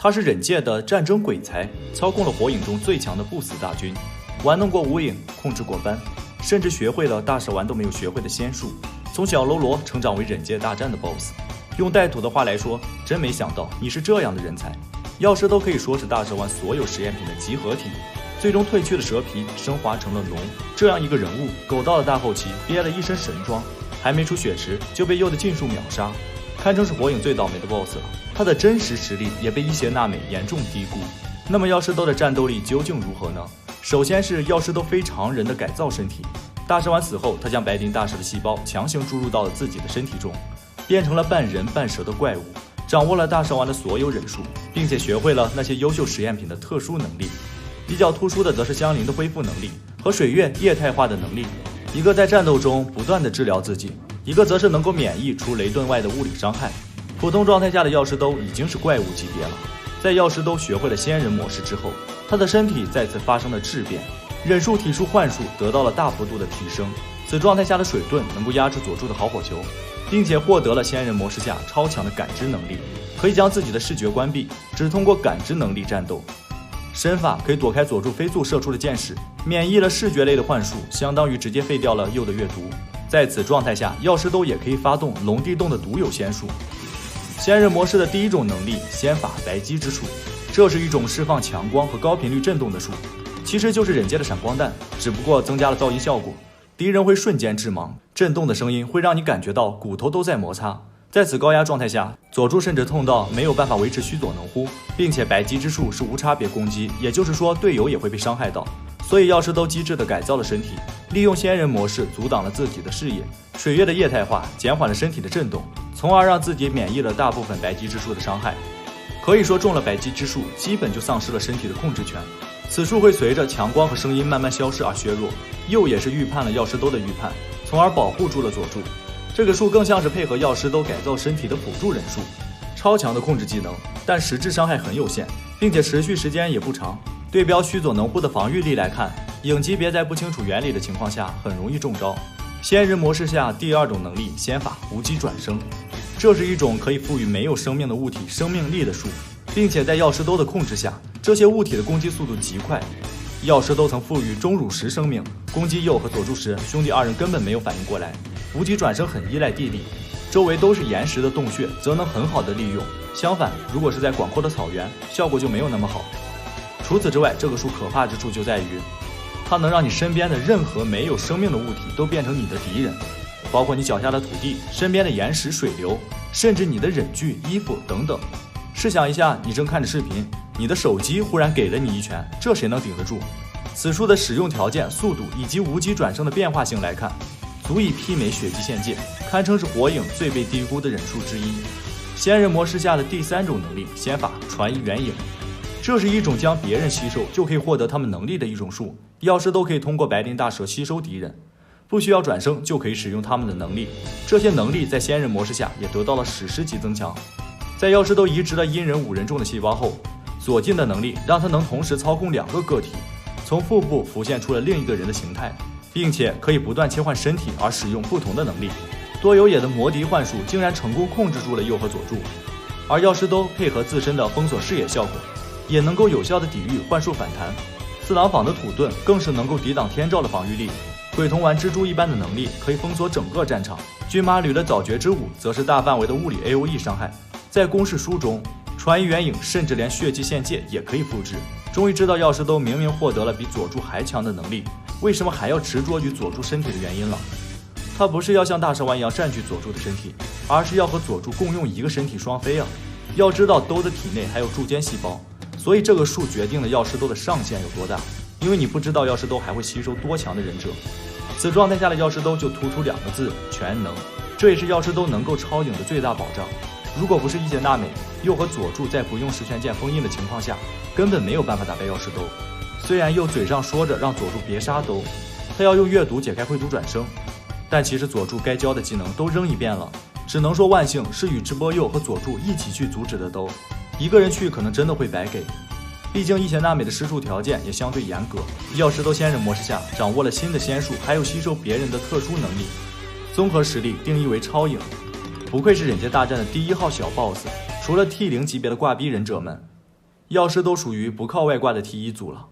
他是忍界的战争鬼才，操控了火影中最强的不死大军，玩弄过无影，控制过斑，甚至学会了大蛇丸都没有学会的仙术。从小喽啰成长为忍界大战的 BOSS。用带土的话来说，真没想到你是这样的人才。药师都可以说是大蛇丸所有实验品的集合体，最终褪去了蛇皮，升华成了龙。这样一个人物，狗到了大后期憋了一身神装，还没出血池就被鼬的尽数秒杀，堪称是火影最倒霉的 BOSS 了。他的真实实力也被伊邪那美严重低估。那么药师兜的战斗力究竟如何呢？首先是药师兜非常人的改造身体。大蛇丸死后，他将白丁大蛇的细胞强行注入到了自己的身体中，变成了半人半蛇的怪物，掌握了大蛇丸的所有忍术，并且学会了那些优秀实验品的特殊能力。比较突出的则是香菱的恢复能力和水月液态化的能力，一个在战斗中不断的治疗自己，一个则是能够免疫除雷遁外的物理伤害。普通状态下的药师兜已经是怪物级别了。在药师兜学会了仙人模式之后，他的身体再次发生了质变，忍术、体术、幻术得到了大幅度的提升。此状态下的水遁能够压制佐助的好火球，并且获得了仙人模式下超强的感知能力，可以将自己的视觉关闭，只通过感知能力战斗。身法可以躲开佐助飞速射出的箭矢，免疫了视觉类的幻术，相当于直接废掉了鼬的阅读。在此状态下，药师兜也可以发动龙地洞的独有仙术。仙人模式的第一种能力仙法白击之术，这是一种释放强光和高频率震动的术，其实就是忍界的闪光弹，只不过增加了噪音效果，敌人会瞬间致盲，震动的声音会让你感觉到骨头都在摩擦。在此高压状态下，佐助甚至痛到没有办法维持须佐能乎，并且白击之术是无差别攻击，也就是说队友也会被伤害到。所以药师都机智地改造了身体，利用仙人模式阻挡了自己的视野，水月的液态化减缓了身体的震动，从而让自己免疫了大部分白击之术的伤害。可以说中了白击之术，基本就丧失了身体的控制权。此术会随着强光和声音慢慢消失而削弱，鼬也是预判了药师兜的预判，从而保护住了佐助。这个术更像是配合药师兜改造身体的辅助忍术，超强的控制技能，但实质伤害很有限，并且持续时间也不长。对标须佐能乎的防御力来看，影级别在不清楚原理的情况下很容易中招。仙人模式下第二种能力仙法无极转生，这是一种可以赋予没有生命的物体生命力的术，并且在药师兜的控制下，这些物体的攻击速度极快。药师都曾赋予钟乳石生命，攻击鼬和佐助时，兄弟二人根本没有反应过来。无极转生很依赖地力，周围都是岩石的洞穴，则能很好的利用。相反，如果是在广阔的草原，效果就没有那么好。除此之外，这个术可怕之处就在于，它能让你身边的任何没有生命的物体都变成你的敌人，包括你脚下的土地、身边的岩石、水流，甚至你的忍具、衣服等等。试想一下，你正看着视频，你的手机忽然给了你一拳，这谁能顶得住？此术的使用条件、速度以及无极转生的变化性来看，足以媲美血祭献界，堪称是火影最被低估的忍术之一。仙人模式下的第三种能力仙法传移元影，这是一种将别人吸收就可以获得他们能力的一种术，药师都可以通过白鳞大蛇吸收敌人，不需要转生就可以使用他们的能力。这些能力在仙人模式下也得到了史诗级增强。在药师都移植了阴人五人众的细胞后，左近的能力让他能同时操控两个个体，从腹部浮现出了另一个人的形态，并且可以不断切换身体而使用不同的能力。多有野的魔敌幻术竟然成功控制住了鼬和佐助，而药师都配合自身的封锁视野效果，也能够有效的抵御幻术反弹。四郎坊的土遁更是能够抵挡天照的防御力，鬼童丸蜘蛛一般的能力可以封锁整个战场。骏马吕的早觉之舞则是大范围的物理 AOE 伤害。在公式书中，传移元影甚至连血祭献界也可以复制。终于知道药师都明明获得了比佐助还强的能力，为什么还要执着于佐助身体的原因了。他不是要像大蛇丸一样占据佐助的身体，而是要和佐助共用一个身体双飞啊！要知道兜的体内还有柱间细胞，所以这个数决定了药师兜的上限有多大，因为你不知道药师兜还会吸收多强的忍者。此状态下的药师兜就突出两个字：全能。这也是药师兜能够超影的最大保障。如果不是伊邪那美，又和佐助在不用十全剑封印的情况下，根本没有办法打败药师兜。虽然又嘴上说着让佐助别杀兜，他要用阅读解开灰度转生，但其实佐助该教的技能都扔一遍了，只能说万幸是宇智波鼬和佐助一起去阻止的兜，一个人去可能真的会白给。毕竟伊邪那美的施术条件也相对严格，药师兜仙人模式下掌握了新的仙术，还有吸收别人的特殊能力，综合实力定义为超影。不愧是忍界大战的第一号小 BOSS， 除了 T0级别的挂逼忍者们，药师都属于不靠外挂的第一组了。